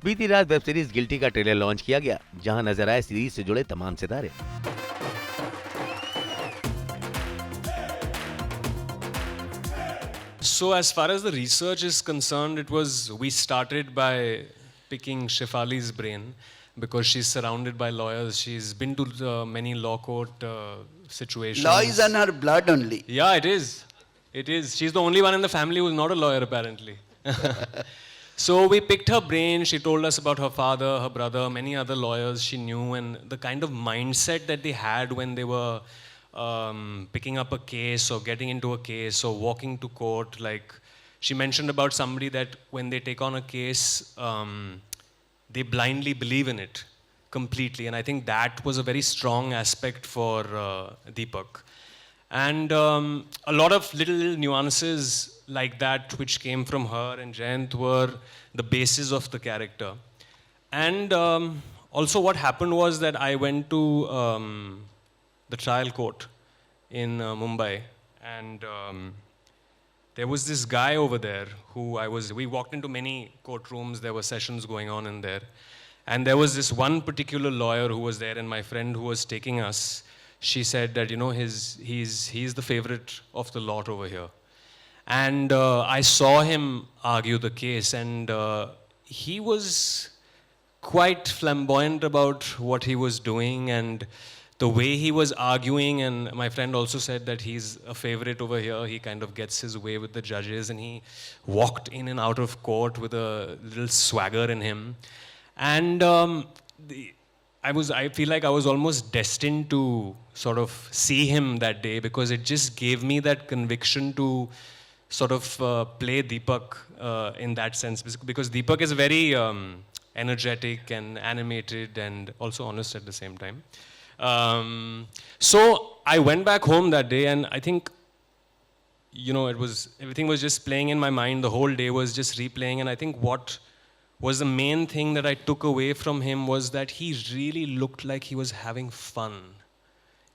बीती रात web series guilty का ट्रेलर लॉन्च किया गया, जहां नजर आए सीरीज से जुड़े तमाम सितारे। So as far as the research is concerned, we started by picking Shefali's brain because she's surrounded by lawyers. She's been to many law court situations. Law is in her blood only. Yeah, it is. It is. She's the only one in the family who's not a lawyer, apparently. So we picked her brain. She told us about her father, her brother, many other lawyers she knew, and the kind of mindset that they had when they were picking up a case or getting into a case or walking to court. Like she mentioned about somebody that when they take on a case, they blindly believe in it completely. And I think that was a very strong aspect for Deepak. And a lot of little nuances like that which came from her and Jayant were the basis of the character. And also what happened was that I went to the trial court in Mumbai, and there was this guy over there we walked into many courtrooms, there were sessions going on in there, and there was this one particular lawyer who was there, and my friend who was taking us, she said that, he's the favorite of the lot over here. And I saw him argue the case, and he was quite flamboyant about what he was doing and the way he was arguing. And my friend also said that he's a favorite over here. He kind of gets his way with the judges, and he walked in and out of court with a little swagger in him. And I feel like I was almost destined to sort of see him that day, because it just gave me that conviction to sort of play Deepak in that sense, because Deepak is very energetic and animated and also honest at the same time. So I went back home that day, and I think, everything was just playing in my mind. The whole day was just replaying, and I think what was the main thing that I took away from him was that he really looked like he was having fun,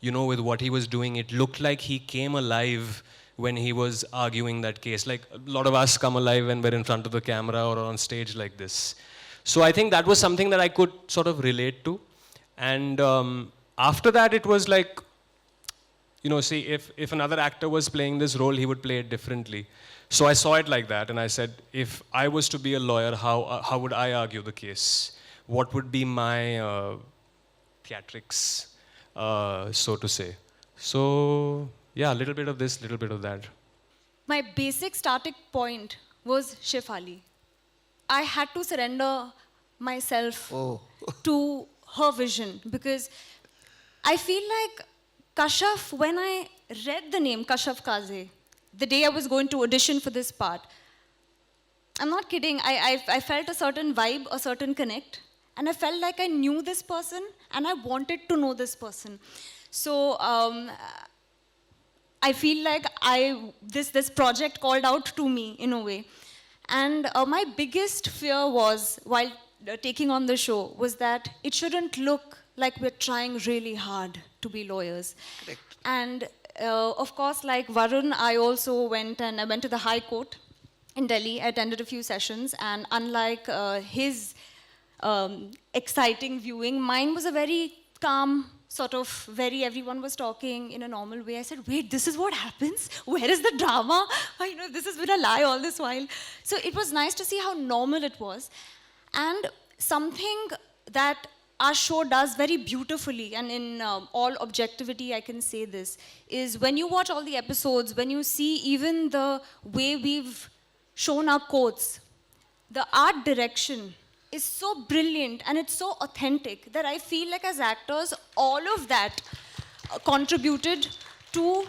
with what he was doing. It looked like he came alive when he was arguing that case. Like a lot of us come alive when we're in front of the camera or on stage like this. So I think that was something that I could sort of relate to. And after that, it was like, if another actor was playing this role, he would play it differently. So I saw it like that, and I said, if I was to be a lawyer, how would I argue the case? What would be my theatrics, so to say? So, yeah, a little bit of this, little bit of that. My basic starting point was Shefali. I had to surrender myself to her vision, because I feel like Kashaf, when I read the name Kashaf Kaze, the day I was going to audition for this part, I'm not kidding, I felt a certain vibe, a certain connect, and I felt like I knew this person and I wanted to know this person. So I feel like this project called out to me in a way. And my biggest fear was, while taking on the show, was that it shouldn't look like we're trying really hard to be lawyers. Correct. And of course, like Varun, I also went to the High Court in Delhi. I attended a few sessions, and unlike his exciting viewing, mine was a very calm, sort of everyone was talking in a normal way. I said, wait, this is what happens? Where is the drama? This has been a lie all this while. So it was nice to see how normal it was. And something that our show does very beautifully, and in all objectivity I can say this, is when you watch all the episodes, when you see even the way we've shown our quotes, the art direction is so brilliant and it's so authentic that I feel like as actors, all of that contributed to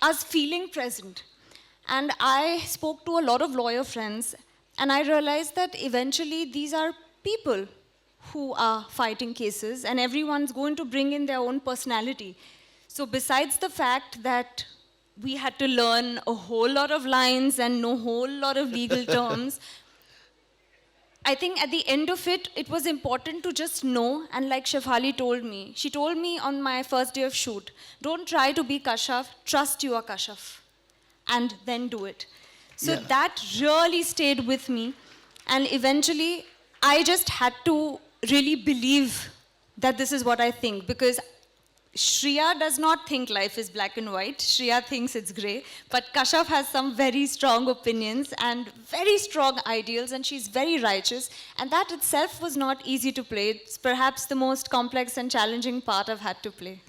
us feeling present. And I spoke to a lot of lawyer friends, and I realized that eventually these are people who are fighting cases, and everyone's going to bring in their own personality. So besides the fact that we had to learn a whole lot of lines and know a whole lot of legal terms, I think at the end of it, it was important to just know, and like Shefali told me, she told me on my first day of shoot, don't try to be Kashaf, trust you are Kashaf, and then do it. So that really stayed with me, and eventually I just had to really believe that this is what I think, because Shriya does not think life is black and white. Shriya thinks it's grey. But Kashyap has some very strong opinions and very strong ideals, and she's very righteous. And that itself was not easy to play. It's perhaps the most complex and challenging part I've had to play.